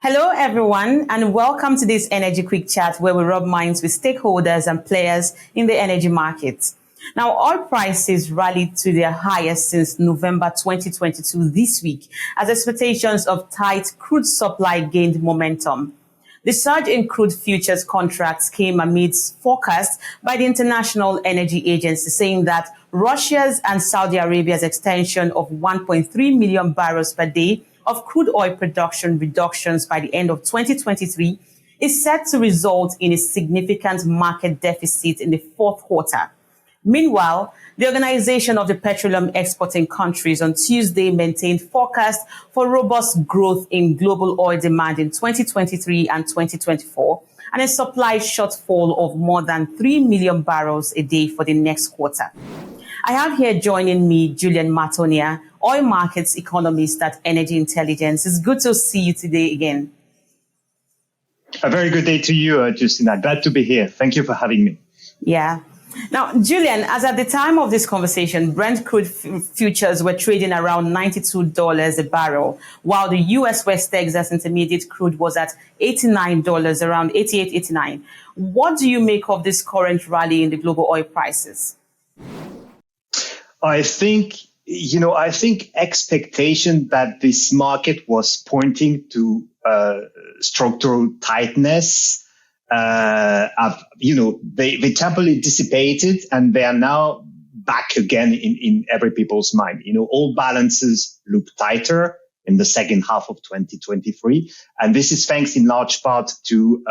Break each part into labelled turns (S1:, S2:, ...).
S1: Hello, everyone, and welcome to this Energy Quick Chat where we rub minds with stakeholders and players in the energy market. Now, oil prices rallied to their highest since November 2022 this week as expectations of tight crude supply gained momentum. The surge in crude futures contracts came amidst forecasts by the International Energy Agency saying that Russia's and Saudi Arabia's extension of 1.3 million barrels per day of crude oil production reductions by the end of 2023 is set to result in a significant market deficit in the fourth quarter. Meanwhile, the Organization of the Petroleum Exporting Countries on Tuesday maintained forecasts for robust growth in global oil demand in 2023 and 2024 and a supply shortfall of more than 3 million barrels a day for the next quarter. I have here joining me Julien Mathonniere, oil markets economist at Energy Intelligence. It's good to see you today again.
S2: A very good day to you, Justina. Glad to be here. Thank you for having me.
S1: Yeah. Now, Julien, as at the time of this conversation, Brent crude futures were trading around $92 a barrel, while the U.S. West Texas Intermediate crude was at $89, around $88, $89. What do you make of this current rally in the global oil prices?
S2: I think expectation that this market was pointing to structural tightness, they temporarily dissipated and they are now back again in every people's mind. All balances look tighter in the second half of 2023. And this is thanks in large part to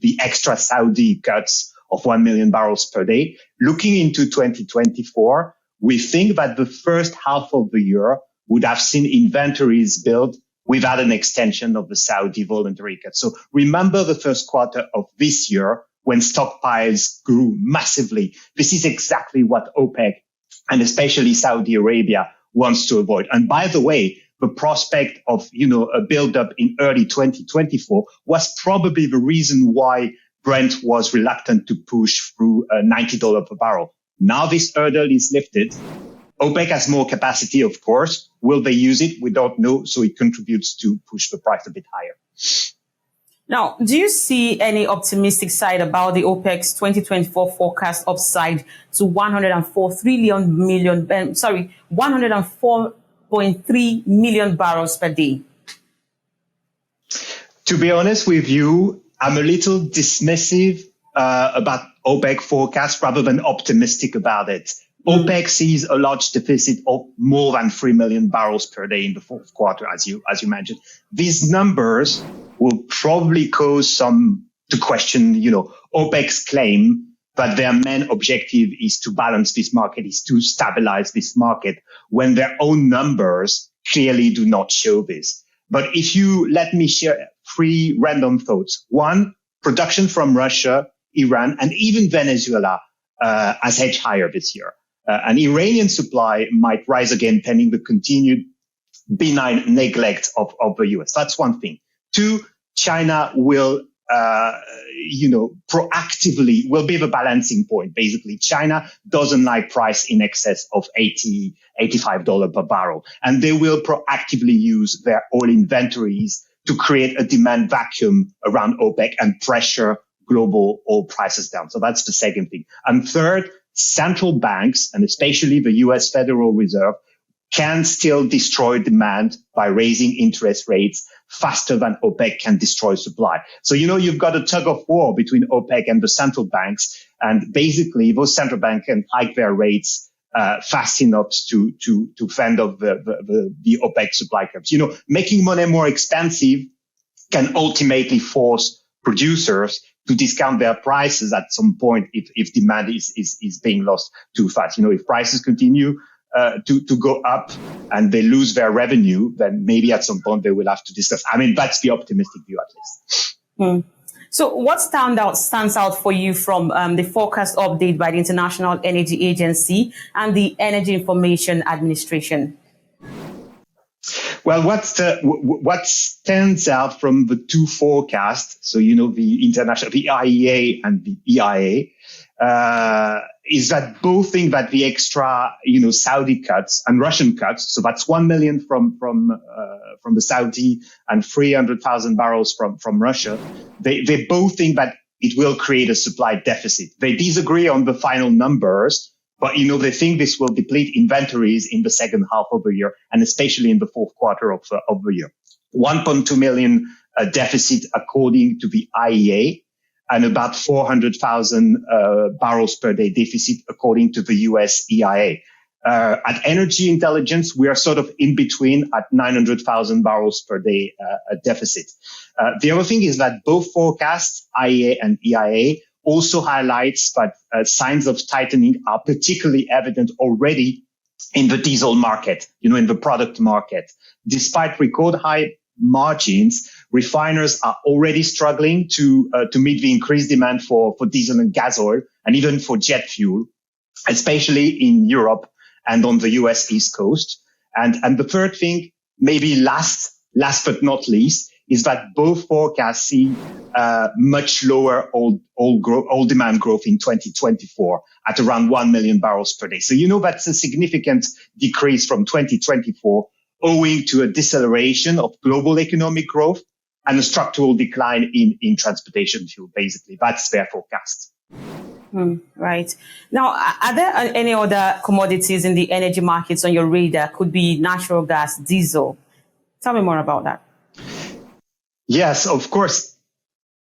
S2: the extra Saudi cuts of 1 million barrels per day. Looking into 2024, we think that the first half of the year would have seen inventories build without an extension of the Saudi voluntary cut. So remember the first quarter of this year when stockpiles grew massively. This is exactly what OPEC and especially Saudi Arabia wants to avoid. And by the way, the prospect of, a buildup in early 2024 was probably the reason why Brent was reluctant to push through $90 per barrel. Now this hurdle is lifted. OPEC has more capacity, of course. Will they use it? We don't know. So it contributes to push the price a bit higher.
S1: Now, do you see any optimistic side about the OPEC's 2024 forecast upside to 104.3 million barrels per day?
S2: To be honest with you, I'm a little dismissive about OPEC forecast rather than optimistic about it. OPEC sees a large deficit of more than 3 million barrels per day in the fourth quarter, as you mentioned. These numbers will probably cause some to question, OPEC's claim that their main objective is to balance this market, is to stabilize this market, when their own numbers clearly do not show this. But if you let me share 3 random thoughts. One, production from Russia, Iran, and even Venezuela has hedged higher this year. And Iranian supply might rise again pending the continued benign neglect of the US. That's one thing. 2, China will, proactively will be the balancing point. Basically, China doesn't like price in excess of $85 per barrel. And they will proactively use their oil inventories to create a demand vacuum around OPEC and pressure global oil prices down. So that's the second thing. And third, central banks, and especially the US Federal Reserve, can still destroy demand by raising interest rates faster than OPEC can destroy supply. So, you've got a tug of war between OPEC and the central banks. And basically, those central banks can hike their rates fast enough to fend off the OPEC supply cuts. Making money more expensive can ultimately force producers to discount their prices at some point if demand is being lost too fast. If prices continue to go up and they lose their revenue, then maybe at some point they will have to discuss. That's the optimistic view at least.
S1: So what stands out for you from the forecast update by the International Energy Agency and the Energy Information Administration?
S2: Well, what stands out from the two forecasts, so, the IEA and the EIA, is that both think that the extra, Saudi cuts and Russian cuts, so that's 1 million from the Saudi and 300,000 barrels from Russia. They both think that it will create a supply deficit. They disagree on the final numbers, but, they think this will deplete inventories in the second half of the year, and especially in the fourth quarter of the year. 1.2 million deficit according to the IEA, and about 400,000 barrels per day deficit according to the US EIA. At Energy Intelligence, we are sort of in between at 900,000 barrels per day deficit. The other thing is that both forecasts, IEA and EIA, also highlights that signs of tightening are particularly evident already in the diesel market, in the product market. Despite record high margins, refiners are already struggling to meet the increased demand for diesel and gas oil, and even for jet fuel, especially in Europe and on the US East Coast. And the third thing, maybe last but not least, is that both forecasts see much lower oil demand growth in 2024 at around 1 million barrels per day. So that's a significant decrease from 2024, owing to a deceleration of global economic growth and a structural decline in transportation fuel. Basically, that's their forecast.
S1: Right. Now, are there any other commodities in the energy markets on your radar? Could be natural gas, diesel. Tell me more about that.
S2: Yes, of course.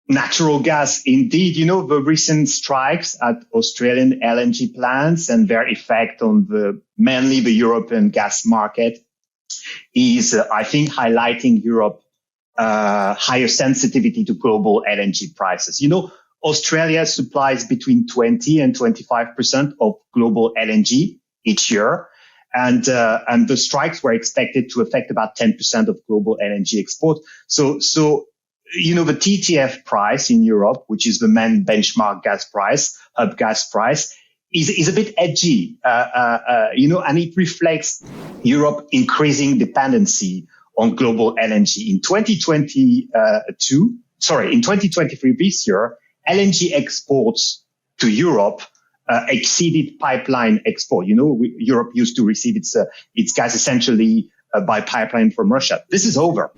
S2: Natural gas, indeed. The recent strikes at Australian LNG plants and their effect on mainly the European gas market is, I think, highlighting Europe higher sensitivity to global LNG prices. Australia supplies between 20 and 25% of global LNG each year. And the strikes were expected to affect about 10% of global LNG export. So, the TTF price in Europe, which is the main benchmark gas price, hub gas price, is a bit edgy, and it reflects Europe increasing dependency on global LNG. In 2023, this year, LNG exports to Europe exceeded pipeline export. Europe used to receive its gas essentially by pipeline from Russia. This is over.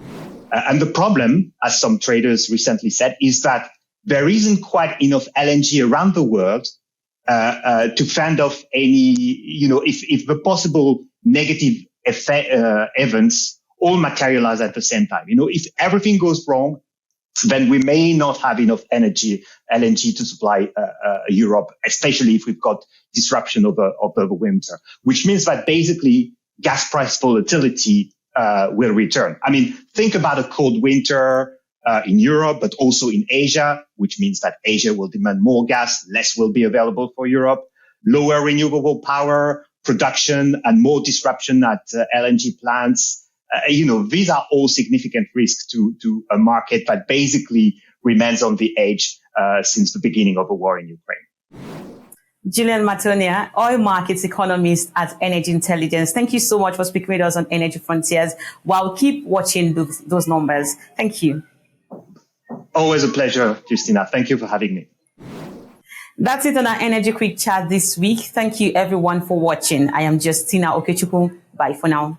S2: And the problem, as some traders recently said, is that there isn't quite enough LNG around the world to fend off any, if the possible negative events all materialize at the same time. If everything goes wrong, then we may not have enough LNG to supply Europe, especially if we've got disruption over the winter, which means that basically gas price volatility will return. I mean, think about a cold winter in Europe, but also in Asia, which means that Asia will demand more gas, less will be available for Europe, lower renewable power production, and more disruption at LNG plants. These are all significant risks to a market that basically remains on the edge since the beginning of the war in Ukraine.
S1: Julien Mathonniere, oil markets economist at Energy Intelligence. Thank you so much for speaking with us on Energy Frontiers. We'll keep watching those numbers. Thank you.
S2: Always a pleasure, Justina. Thank you for having me.
S1: That's it on our Energy Quick Chat this week. Thank you everyone for watching. I am Justina Okechukwu. Bye for now.